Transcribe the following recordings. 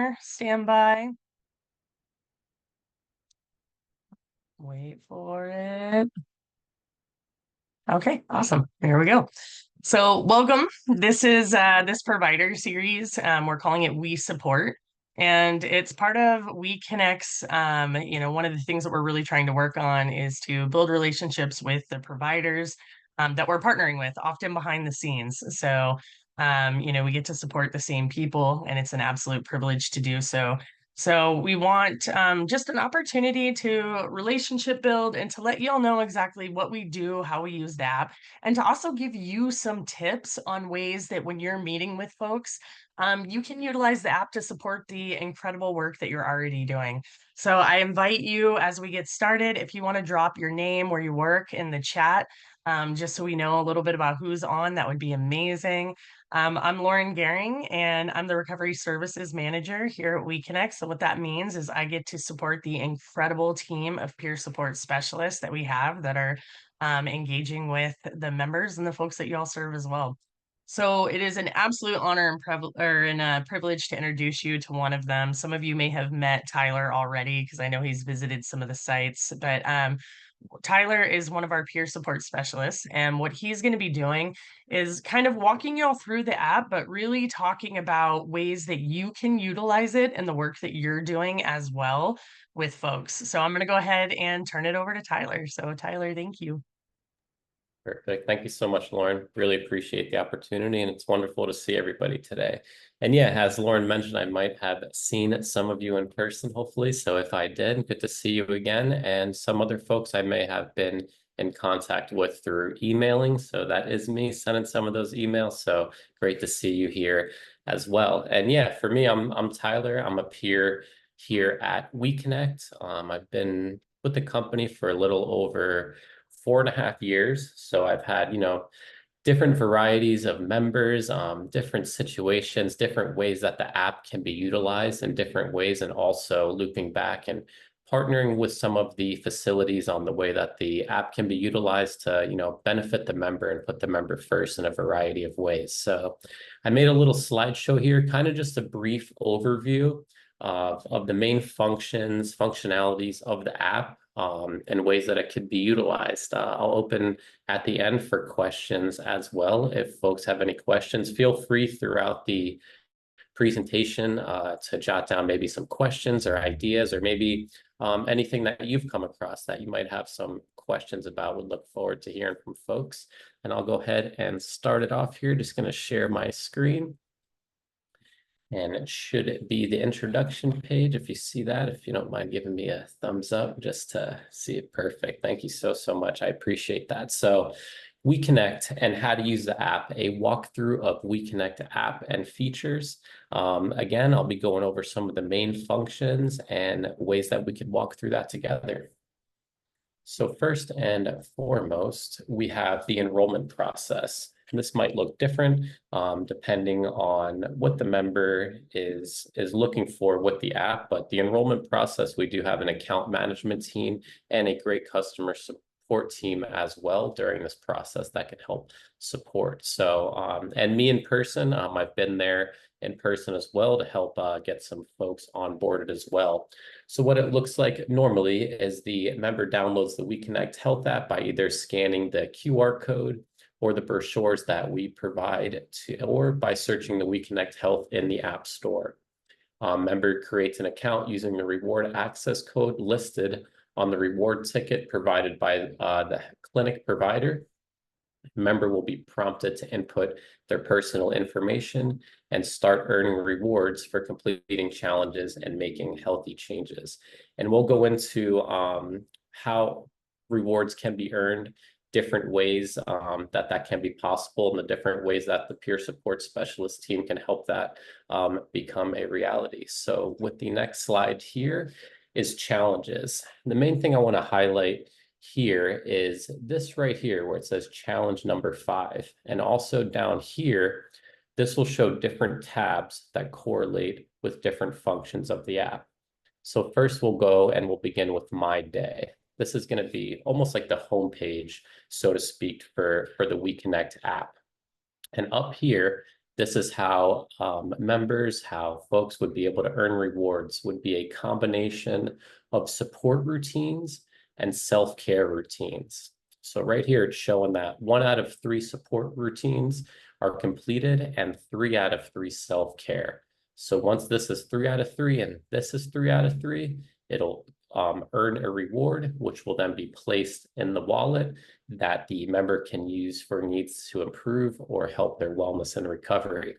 here. Stand by. Wait for it. Okay, awesome. There we go. So welcome. This is this provider series. We're calling it We Support. And it's part of WEconnect's, one of the things that we're really trying to work on is to build relationships with the providers that we're partnering with, often behind the scenes. So, we get to support the same people, and it's an absolute privilege to do so. So we want just an opportunity to relationship build and to let you all know exactly what we do, how we use the app, and to also give you some tips on ways that when you're meeting with folks, you can utilize the app to support the incredible work that you're already doing. So I invite you as we get started, if you want to drop your name, where you work in the chat, just so we know a little bit about who's on, that would be amazing. I'm Lauren Gehring, and I'm the Recovery Services Manager here at WeConnect. So what that means is I get to support the incredible team of peer support specialists that we have that are engaging with the members and the folks that you all serve as well. So it is an absolute honor and privilege to introduce you to one of them. Some of you may have met Tyler already because I know he's visited some of the sites, but Tyler is one of our peer support specialists, and what he's going to be doing is kind of walking you all through the app, but really talking about ways that you can utilize it and the work that you're doing as well with folks. So I'm going to go ahead and turn it over to Tyler. So Tyler, thank you. Perfect. Thank you so much, Lauren. Really appreciate the opportunity, and it's wonderful to see everybody today. And yeah, as Lauren mentioned, I might have seen some of you in person, hopefully. So if I did, good to see you again. And some other folks I may have been in contact with through emailing. So that is me sending some of those emails. So great to see you here as well. And yeah, for me, I'm Tyler. I'm a peer here at WeConnect. I've been with the company for a little over 4.5 years. So I've had, different varieties of members, different situations, different ways that the app can be utilized in different ways, and also looping back and partnering with some of the facilities on the way that the app can be utilized to, benefit the member and put the member first in a variety of ways. So I made a little slideshow here, kind of just a brief overview of the main functionalities of the app, and ways that it could be utilized. I'll open at the end for questions as well. If folks have any questions, feel free throughout the presentation to jot down maybe some questions or ideas, or maybe anything that you've come across that you might have some questions about. Would look forward to hearing from folks. And I'll go ahead and start it off here. Just going to share my screen. And it should be the introduction page. If you see that, if you don't mind giving me a thumbs up just to see it. Perfect. Thank you so much. I appreciate that. So WeConnect and how to use the app, a walkthrough of WeConnect app and features. Again, I'll be going over some of the main functions and ways that we could walk through that together. So first and foremost, we have the enrollment process. And this might look different depending on what the member is looking for with the app, but the enrollment process, we do have an account management team and a great customer support team as well during this process that can help support. So, and me in person, I've been there in person as well to help get some folks onboarded as well. So what it looks like normally is the member downloads the WeConnect Health app by either scanning the QR code or the brochures that we provide or by searching the WeConnect Health in the App Store. Member creates an account using the reward access code listed on the reward ticket provided by the clinic provider. Member will be prompted to input their personal information and start earning rewards for completing challenges and making healthy changes. And we'll go into how rewards can be earned, different ways that can be possible, and the different ways that the peer support specialist team can help that become a reality. So with the next slide here is challenges. The main thing I want to highlight here is this right here where it says challenge number 5. And also down here, this will show different tabs that correlate with different functions of the app. So first we'll go and we'll begin with My Day. This is going to be almost like the homepage, so to speak, for the WeConnect app. And up here This is how members, how folks would be able to earn rewards, would be a combination of support routines and self-care routines. So right here, it's showing that 1 out of 3 support routines are completed and 3 out of 3 self-care. So once this is 3 out of 3 and this is 3 out of 3, it'll earn a reward, which will then be placed in the wallet that the member can use for needs to improve or help their wellness and recovery.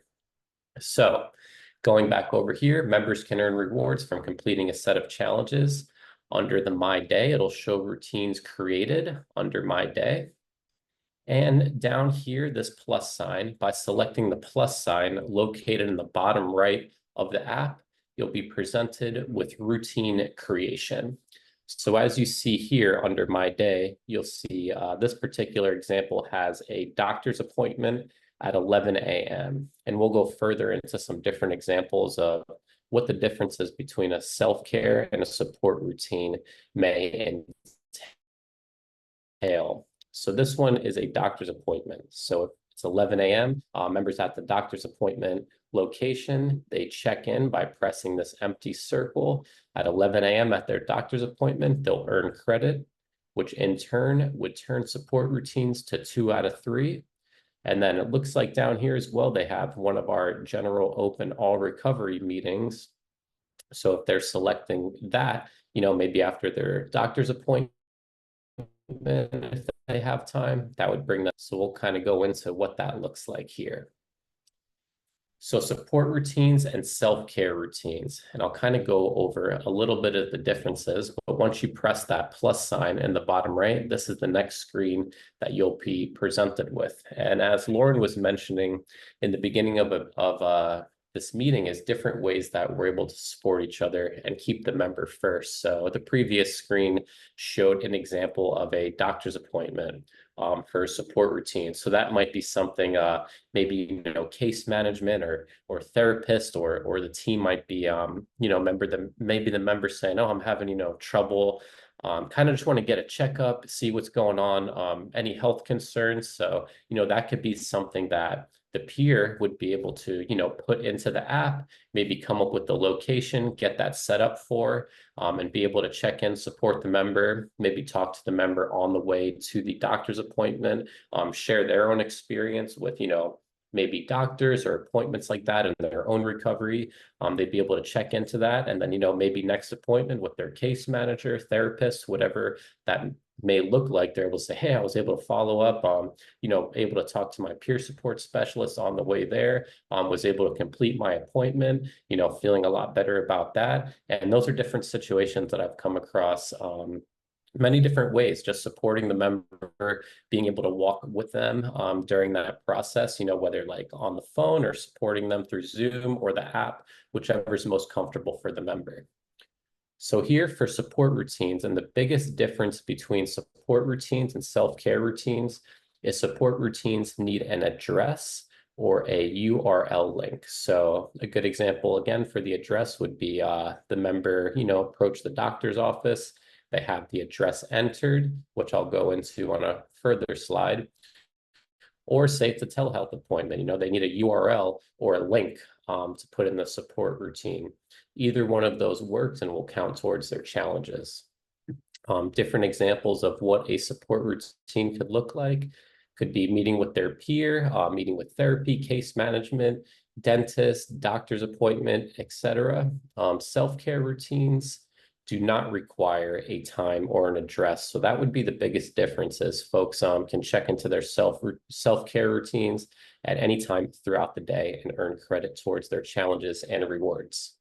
So going back over here, members can earn rewards from completing a set of challenges. Under the My Day, it'll show routines created under My Day. And down here, this plus sign, by selecting the plus sign located in the bottom right of the app, you'll be presented with routine creation. So as you see here under My Day, you'll see this particular example has a doctor's appointment at 11 a.m. And we'll go further into some different examples of what the difference is between a self-care and a support routine may entail. So this one is a doctor's appointment. So it's 11 a.m. Members at the doctor's appointment location, they check in by pressing this empty circle at 11 a.m. at their doctor's appointment. They'll earn credit, which in turn would turn support routines to 2 out of 3. And then it looks like down here as well, they have one of our general open all recovery meetings. So if they're selecting that, maybe after their doctor's appointment, if they have time, that would bring them. So we'll kind of go into what that looks like here. So support routines and self-care routines, and I'll kind of go over a little bit of the differences, but once you press that plus sign in the bottom right, this is the next screen that you'll be presented with. And as Lauren was mentioning in the beginning of this meeting, is different ways that we're able to support each other and keep the member first. So the previous screen showed an example of a doctor's appointment for support routine. So that might be something, maybe, case management or therapist or the team might be, maybe the member saying, oh, I'm having, trouble, kind of just want to get a checkup, see what's going on, any health concerns. So, that could be something that the peer would be able to, put into the app, maybe come up with the location, get that set up for, and be able to check in, support the member, maybe talk to the member on the way to the doctor's appointment, share their own experience with, maybe doctors or appointments like that in their own recovery. They'd be able to check into that. And then, maybe next appointment with their case manager, therapist, whatever that may look like, they're able to say, hey, I was able to follow up, able to talk to my peer support specialist on the way there, was able to complete my appointment, feeling a lot better about that. And those are different situations that I've come across many different ways, just supporting the member, being able to walk with them during that process, whether like on the phone or supporting them through Zoom or the app, whichever is most comfortable for the member. So here for support routines, and the biggest difference between support routines and self-care routines is support routines need an address or a URL link. So a good example, again, for the address would be the member, approach the doctor's office. They have the address entered, which I'll go into on a further slide. Or say it's a telehealth appointment, they need a URL or a link to put in the support routine. Either one of those works and will count towards their challenges. Different examples of what a support routine could look like could be meeting with their peer, meeting with therapy, case management, dentist, doctor's appointment, etc. Self-care routines do not require a time or an address. So that would be the biggest difference is folks can check into their self-care routines at any time throughout the day and earn credit towards their challenges and rewards.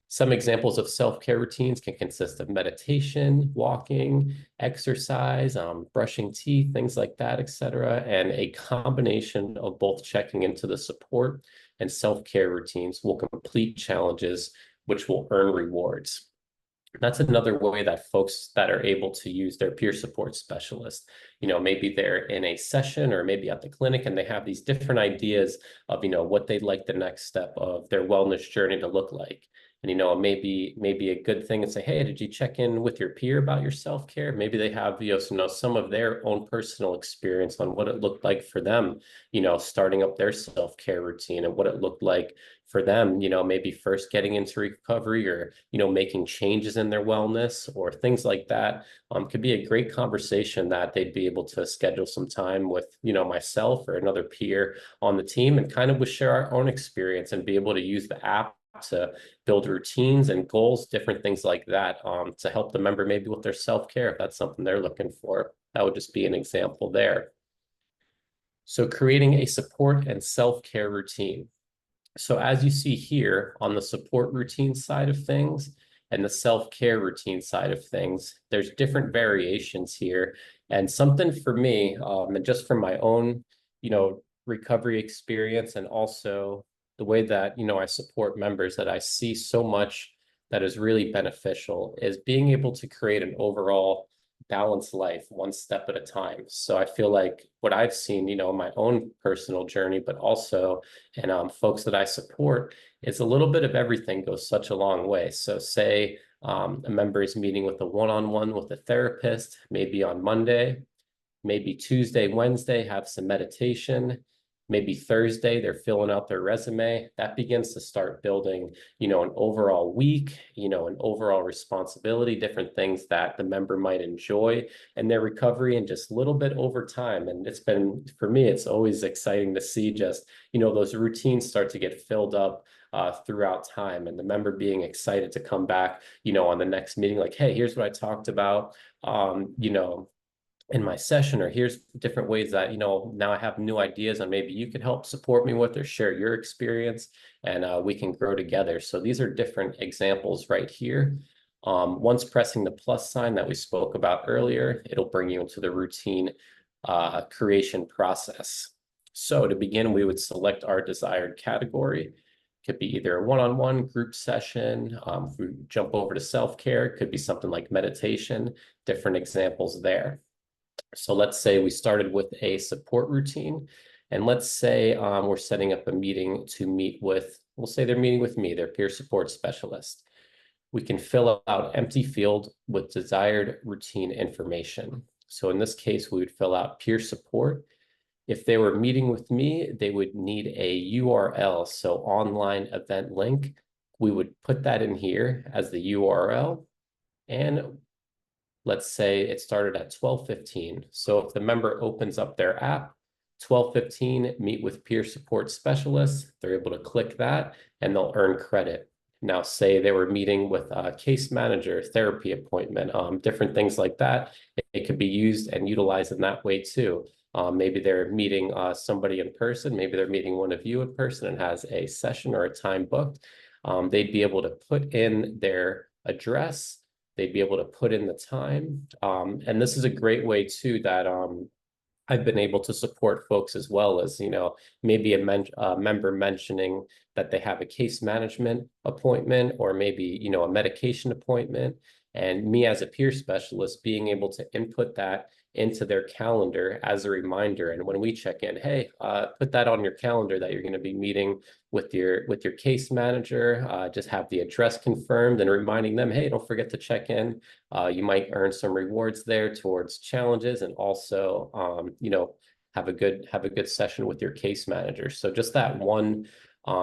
Some examples of self-care routines can consist of meditation, walking, exercise, brushing teeth, things like that, etc. And a combination of both checking into the support and self-care routines will complete challenges, which will earn rewards. That's another way that folks that are able to use their peer support specialist, maybe they're in a session or maybe at the clinic and they have these different ideas of, what they'd like the next step of their wellness journey to look like. And, maybe a good thing and say, hey, did you check in with your peer about your self-care? Maybe they have, some of their own personal experience on what it looked like for them, starting up their self-care routine and what it looked like for them, maybe first getting into recovery or, making changes in their wellness or things like that. Could be a great conversation that they'd be able to schedule some time with, myself or another peer on the team and kind of would share our own experience and be able to use the app to build routines and goals, different things like that, to help the member maybe with their self-care if that's something they're looking for. That would just be an example there. So creating a support and self-care routine. So as you see here on the support routine side of things and the self-care routine side of things, there's different variations here. And something for me, and just from my own, recovery experience and also the way that, I support members that I see so much that is really beneficial is being able to create an overall balanced life one step at a time. So I feel like what I've seen, in my own personal journey, but also in folks that I support, is a little bit of everything goes such a long way. So say a member is meeting with a one-on-one with a therapist, maybe on Monday, maybe Tuesday, Wednesday, have some meditation. Maybe Thursday, they're filling out their resume. That begins to start building, an overall week, an overall responsibility, different things that the member might enjoy in their recovery and just a little bit over time. And it's been, for me, it's always exciting to see just, those routines start to get filled up throughout time and the member being excited to come back, on the next meeting, like, hey, here's what I talked about, in my session, or here's different ways that, now I have new ideas and maybe you could help support me with or share your experience and we can grow together. So these are different examples right here. Once pressing the plus sign that we spoke about earlier, it'll bring you into the routine creation process. So to begin, we would select our desired category. Could be either a one-on-one group session. If we jump over to self-care, it could be something like meditation, different examples there. So let's say we started with a support routine, and let's say we're setting up a meeting to meet with, we'll say they're meeting with me, their peer support specialist. We can fill out empty field with desired routine information. So in this case, we would fill out peer support. If they were meeting with me, they would need a URL, so online event link. We would put that in here as the URL, and let's say it started at 12:15. So if the member opens up their app, 12:15, meet with peer support specialists, they're able to click that and they'll earn credit. Now, say they were meeting with a case manager, therapy appointment, different things like that. It could be used and utilized in that way too. Maybe they're meeting somebody in person. Maybe they're meeting one of you in person and has a session or a time booked. They'd be able to put in their address. They'd be able to put in the time. And this is a great way too that I've been able to support folks as well as, maybe a member mentioning that they have a case management appointment or maybe, a medication appointment. And me as a peer specialist being able to input that into their calendar as a reminder. And when we check in, hey, put that on your calendar that you're going to be meeting with your case manager, just have the address confirmed and reminding them, hey, don't forget to check in. You might earn some rewards there towards challenges and also, have a good session with your case manager. So just that one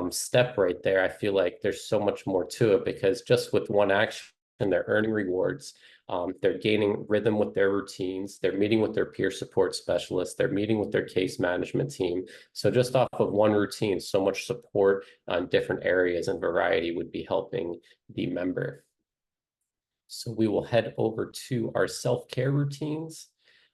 step right there, I feel like there's so much more to it because just with one action, they're earning rewards. They're gaining rhythm with their routines. They're meeting with their peer support specialists. They're meeting with their case management team. So just off of one routine, so much support on different areas and variety would be helping the member. So we will head over to our self-care routines.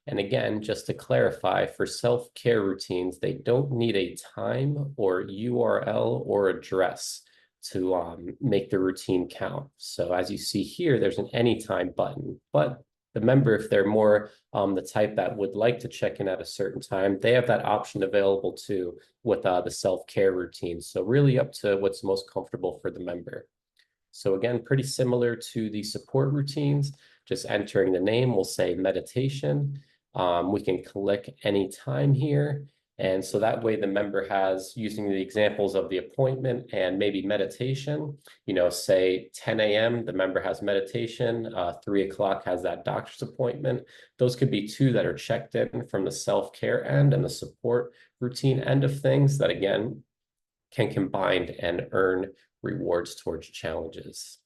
And again, just to clarify, for self-care routines, they don't need a time or URL or address to make the routine count. So as you see here, there's an anytime button, but the member, if they're more the type that would like to check in at a certain time, they have that option available too with the self-care routine. So really up to what's most comfortable for the member. So again, pretty similar to the support routines, just entering the name, we'll say meditation. We can click any time here. And so that way the member has, using the examples of the appointment and maybe meditation, say 10 a.m., the member has meditation, 3 o'clock has that doctor's appointment. Those could be two that are checked in from the self-care end and the support routine end of things that, again, can combine and earn rewards towards challenges.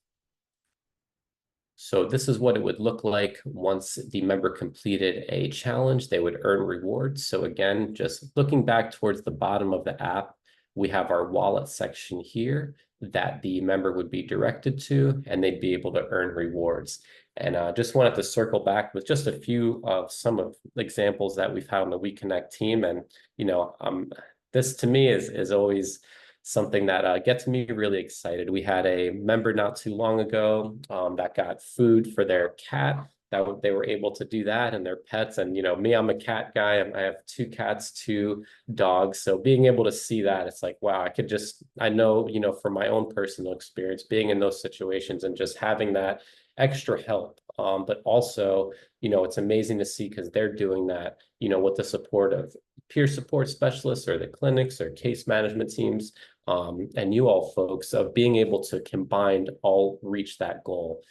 So this is what it would look like once the member completed a challenge. They would earn rewards. So again, just looking back towards the bottom of the app, we have our wallet section here that the member would be directed to, and they'd be able to earn rewards. And just wanted to circle back with just a few of some of the examples that we've had on the WEconnect team. And, this to me is always something that gets me really excited. We had a member not too long ago that got food for their cat. That they were able to do that, and their pets. And me, I'm a cat guy. I have 2 cats, 2 dogs. So being able to see that, it's like, wow, I know, from my own personal experience, being in those situations and just having that extra help. But also, it's amazing to see because they're doing that, with the support of peer support specialists or the clinics or case management teams. And you all folks of being able to combine all reach that goal.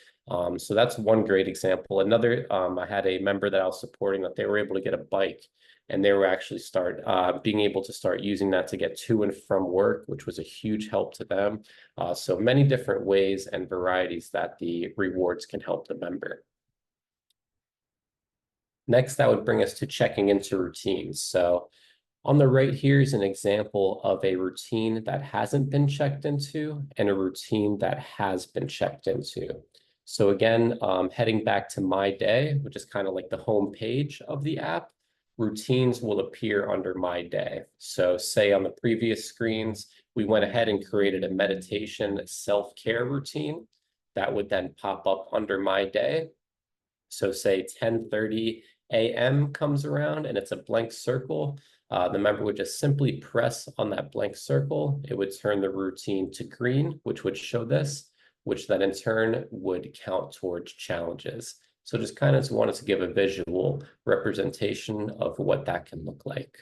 So that's one great example. Another, I had a member that I was supporting that they were able to get a bike, and they were actually being able to start using that to get to and from work, which was a huge help to them. So many different ways and varieties that the rewards can help the member. Next, that would bring us to checking into routines. So on the right here is an example of a routine that hasn't been checked into and a routine that has been checked into. So again, heading back to My Day, which is kind of like the home page of the app, routines will appear under My Day. So say on the previous screens, we went ahead and created a meditation self-care routine that would then pop up under My Day. So say 10:30 a.m. comes around and it's a blank circle. The member would just simply press on that blank circle. It would turn the routine to green, which would show this, which then in turn would count towards challenges. So just kind of wanted to give a visual representation of what that can look like.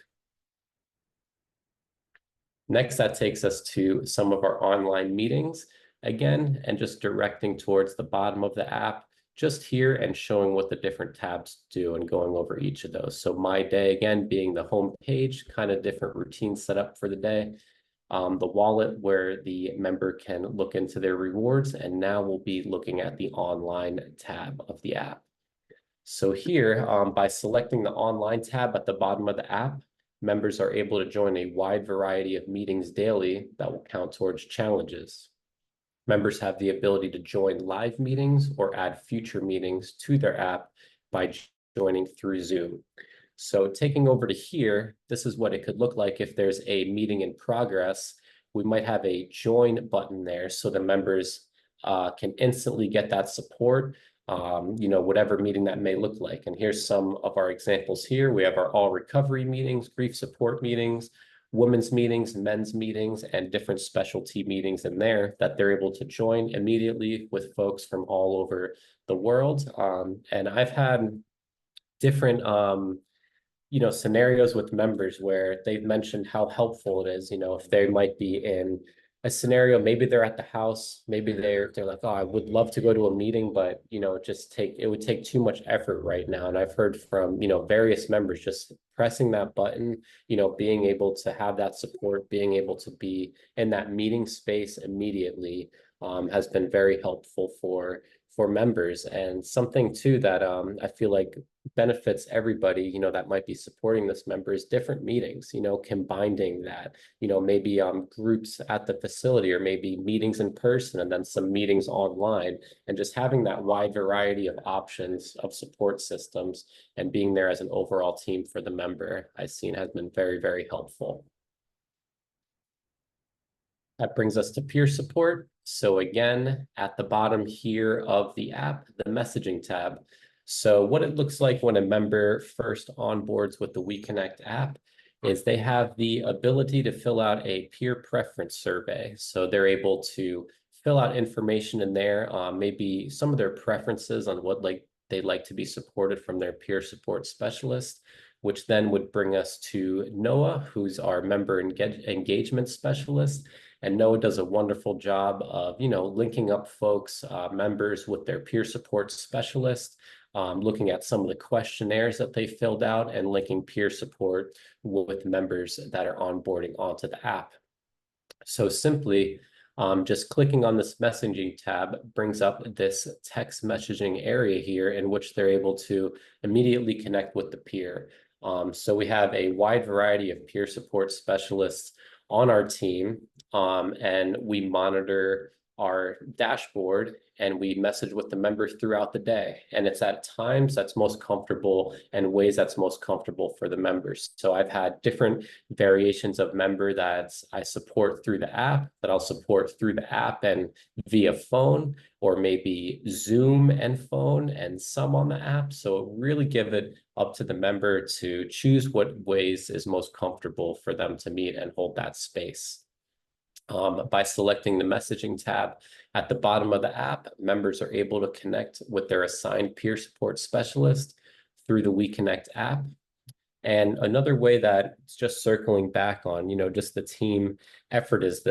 Next, that takes us to some of our online meetings again, and just directing towards the bottom of the app, just here and showing what the different tabs do and going over each of those. So My Day, again, being the home page, kind of different routine set up for the day. The wallet where the member can look into their rewards, and now we'll be looking at the online tab of the app. So here, by selecting the online tab at the bottom of the app, members are able to join a wide variety of meetings daily that will count towards challenges. Members have the ability to join live meetings or add future meetings to their app by joining through Zoom. So taking over to here, this is what it could look like if there's a meeting in progress. We might have a join button there so the members can instantly get that support, whatever meeting that may look like. And here's some of our examples here. We have our all recovery meetings, grief support meetings, women's meetings, men's meetings, and different specialty meetings in there that they're able to join immediately with folks from all over the world. And I've had different scenarios with members where they've mentioned how helpful it is, if they might be in a scenario, maybe they're at the house, maybe they're like, oh, I would love to go to a meeting, but it would take too much effort right now. And I've heard from, various members just pressing that button, being able to have that support, being able to be in that meeting space immediately has been very helpful for members, and something too that I feel like benefits everybody, that might be supporting this member is different meetings, combining that, maybe groups at the facility or maybe meetings in person and then some meetings online, and just having that wide variety of options of support systems and being there as an overall team for the member, I've seen has been very, very helpful. That brings us to peer support. So again, at the bottom here of the app, the messaging tab. So what it looks like when a member first onboards with the WEconnect app is they have the ability to fill out a peer preference survey. So they're able to fill out information in there, maybe some of their preferences on what they'd like to be supported from their peer support specialist. which then would bring us to Noah, who's our member engagement specialist. And Noah does a wonderful job of, linking up folks, members with their peer support specialist, looking at some of the questionnaires that they filled out and linking peer support with members that are onboarding onto the app. So simply, just clicking on this messaging tab brings up this text messaging area here in which they're able to immediately connect with the peer. So we have a wide variety of peer support specialists on our team, and we monitor our dashboard and we message with the members throughout the day. And it's at times that's most comfortable and ways that's most comfortable for the members. So I've had different variations of member that I support through the app, that I'll support through the app and via phone, or maybe Zoom and phone and some on the app. So really give it up to the member to choose what ways is most comfortable for them to meet and hold that space. By selecting the messaging tab at the bottom of the app, members are able to connect with their assigned peer support specialist through the WEconnect app. And another way that it's just circling back on, just the team effort is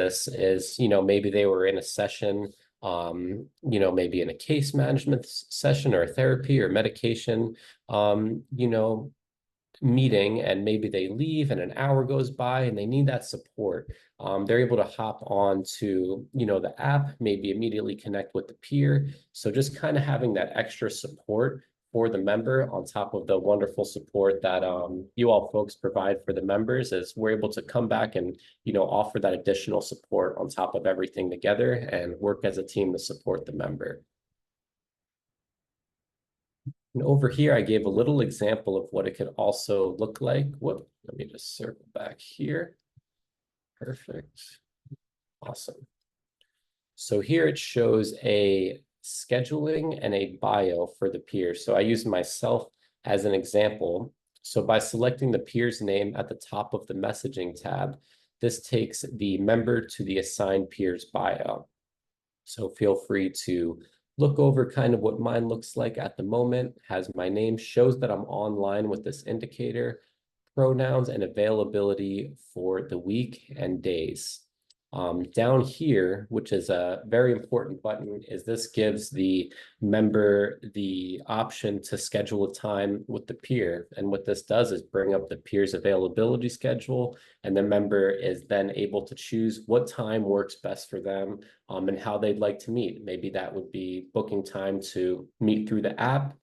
maybe they were in a session, maybe in a case management session or a therapy or medication, meeting, and maybe they leave and an hour goes by and they need that support. They're able to hop on to, the app, maybe immediately connect with the peer. So just kind of having that extra support for the member on top of the wonderful support that you all folks provide for the members, is we're able to come back and, offer that additional support on top of everything together and work as a team to support the member. And over here, I gave a little example of what it could also look like. Let me just circle back here. Perfect. Awesome. So here it shows a scheduling and a bio for the peer. So I use myself as an example. So by selecting the peer's name at the top of the messaging tab, this takes the member to the assigned peer's bio. So feel free to look over kind of what mine looks like at the moment. Has my name, shows that I'm online with this indicator, pronouns and availability for the week and days. Down here, which is a very important button, is this gives the member the option to schedule a time with the peer. And what this does is bring up the peer's availability schedule, and the member is then able to choose what time works best for them, and how they'd like to meet. Maybe that would be booking time to meet through the app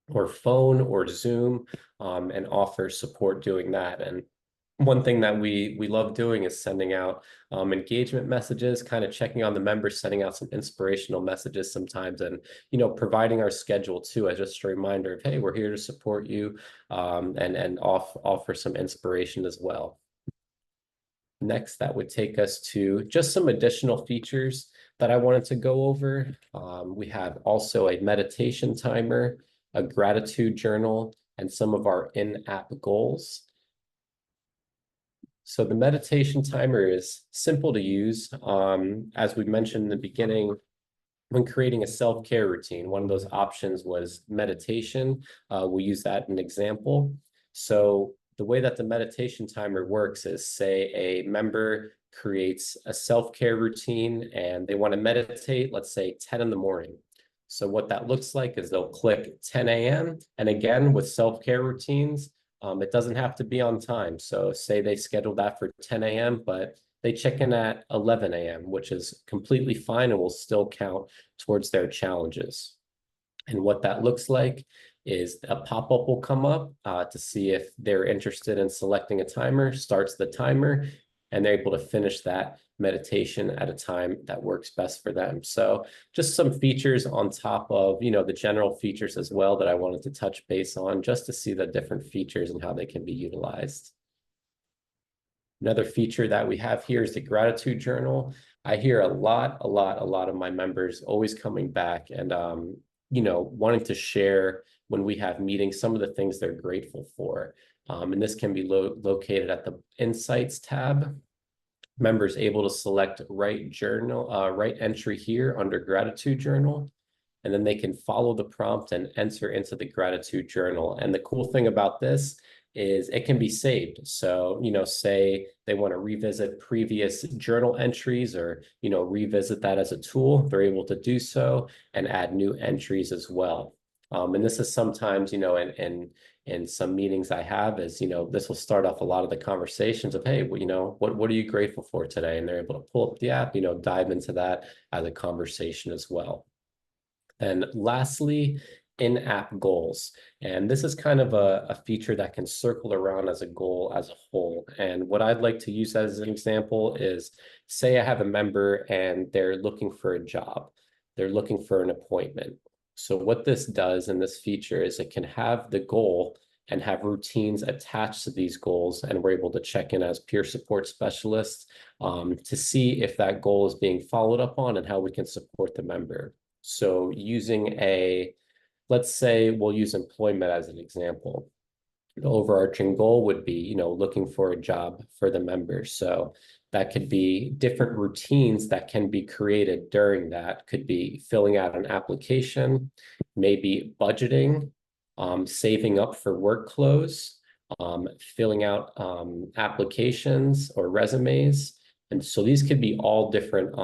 or phone or Zoom, and offer support doing that. And one thing that we love doing is sending out engagement messages, kind of checking on the members, sending out some inspirational messages sometimes, and providing our schedule too as just a reminder of, hey, we're here to support you, and offer some inspiration as well. Next, that would take us to just some additional features that I wanted to go over. We have also a meditation timer, a gratitude journal, and some of our in-app goals. So the meditation timer is simple to use. As we mentioned in the beginning, when creating a self-care routine, one of those options was meditation. We'll use that as an example. So the way that the meditation timer works is, say a member creates a self-care routine and they want to meditate, let's say 10 in the morning. So what that looks like is they'll click 10 a.m. And again, with self-care routines, it doesn't have to be on time. So say they schedule that for 10 a.m., but they check in at 11 a.m., which is completely fine and will still count towards their challenges. And what that looks like is a pop-up will come up to see if they're interested in selecting a timer, starts the timer, and they're able to finish that meditation at a time that works best for them. So just some features on top of, the general features as well that I wanted to touch base on, just to see the different features and how they can be utilized. Another feature that we have here is the gratitude journal. I hear a lot of my members always coming back and, wanting to share when we have meetings, some of the things they're grateful for. And this can be located at the Insights tab. Members able to select write entry here under gratitude journal, and then they can follow the prompt and enter into the gratitude journal. And the cool thing about this is it can be saved. So, say they want to revisit previous journal entries or, revisit that as a tool, they're able to do so and add new entries as well. And this is sometimes, in some meetings I have is, this will start off a lot of the conversations of, hey, what are you grateful for today? And they're able to pull up the app, dive into that as a conversation as well. And lastly, in-app goals. And this is kind of a feature that can circle around as a goal as a whole. And what I'd like to use as an example is, say I have a member and they're looking for a job. They're looking for an appointment. So what this does in this feature is it can have the goal and have routines attached to these goals. And we're able to check in as peer support specialists to see if that goal is being followed up on and how we can support the member. So let's say we'll use employment as an example. The overarching goal would be, looking for a job for the members. So that could be different routines that can be created during that. Could be filling out an application, maybe budgeting, saving up for work clothes, filling out applications or resumes. And so these could be all different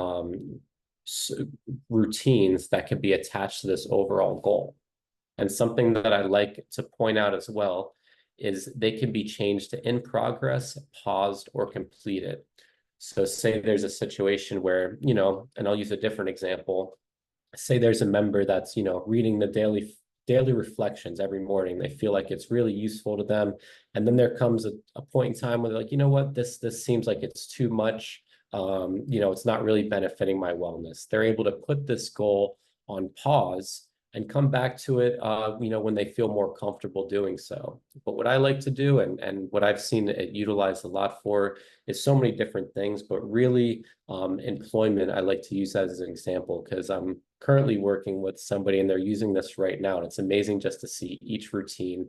routines that could be attached to this overall goal. And something that I like to point out as well is they can be changed to in progress, paused, or completed. So say there's a situation where, and I'll use a different example. Say there's a member that's, reading the daily reflections every morning. They feel like it's really useful to them. And then there comes a point in time where they're like, you know what, this seems like it's too much. It's not really benefiting my wellness. They're able to put this goal on pause and come back to it, when they feel more comfortable doing so. But what I like to do and what I've seen it utilized a lot for is so many different things, but really employment, I like to use that as an example because I'm currently working with somebody and they're using this right now. And it's amazing just to see each routine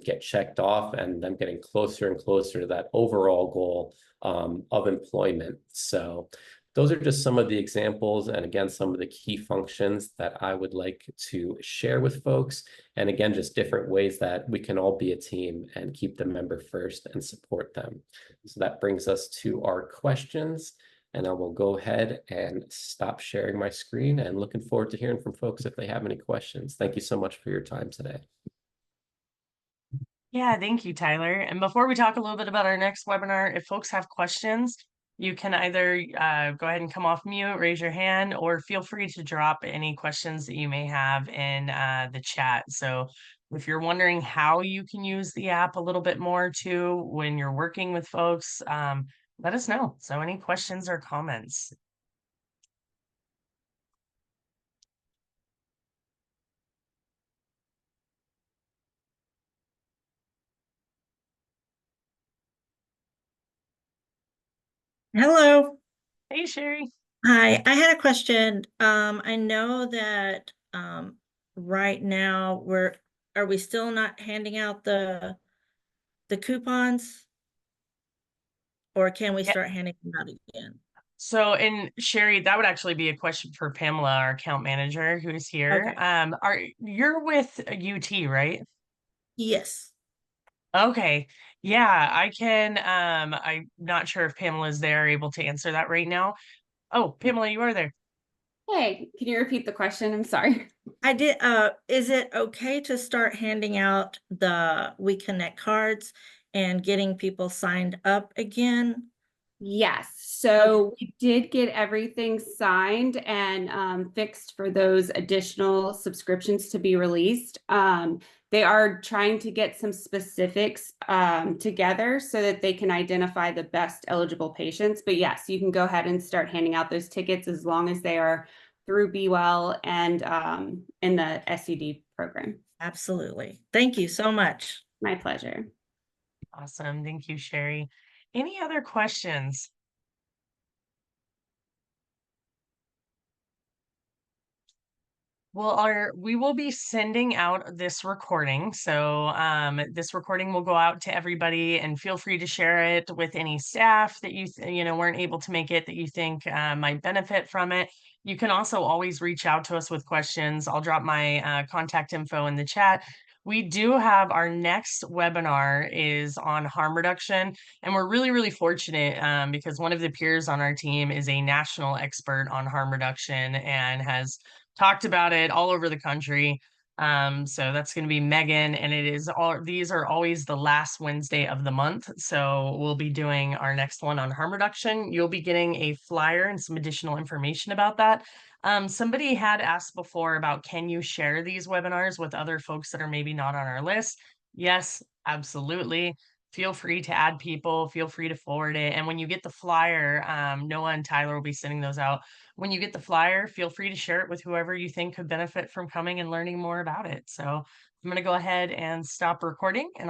get checked off and them getting closer and closer to that overall goal of employment. So those are just some of the examples and again, some of the key functions that I would like to share with folks. And again, just different ways that we can all be a team and keep the member first and support them. So that brings us to our questions. And I will go ahead and stop sharing my screen and looking forward to hearing from folks if they have any questions. Thank you so much for your time today. Yeah, thank you, Tyler. And before we talk a little bit about our next webinar, if folks have questions, you can either go ahead and come off mute, raise your hand, or feel free to drop any questions that you may have in the chat. So if you're wondering how you can use the app a little bit more too when you're working with folks, let us know. So any questions or comments? Hello. Hey, Sherry. Hi, I had a question. I know that right now are we still not handing out the coupons? Or can we start handing them out again? So, and Sherry, that would actually be a question for Pamela, our account manager, who's here. Okay. You're with UT, right? Yes. Okay. Yeah, I can. I'm not sure if Pamela's there, able to answer that right now. Oh, Pamela, you are there. Hey, can you repeat the question? I'm sorry. I did. Is it okay to start handing out the WEconnect cards and getting people signed up again? Yes, so we did get everything signed and fixed for those additional subscriptions to be released. They are trying to get some specifics together so that they can identify the best eligible patients. But yes, you can go ahead and start handing out those tickets as long as they are through BeWell and in the SED program. Absolutely. Thank you so much. My pleasure. Awesome. Thank you, Sherry. Any other questions? Well, we will be sending out this recording. So this recording will go out to everybody and feel free to share it with any staff that weren't able to make it that you think might benefit from it. You can also always reach out to us with questions. I'll drop my contact info in the chat. we do have our next webinar is on harm reduction, and we're really, really fortunate because one of the peers on our team is a national expert on harm reduction and has talked about it all over the country. So that's going to be Megan, and these are always the last Wednesday of the month. So we'll be doing our next one on harm reduction. You'll be getting a flyer and some additional information about that. Somebody had asked before about, can you share these webinars with other folks that are maybe not on our list? Yes, absolutely. Feel free to add people, feel free to forward it. And when you get the flyer, Noah and Tyler will be sending those out. When you get the flyer, feel free to share it with whoever you think could benefit from coming and learning more about it. So I'm going to go ahead and stop recording, and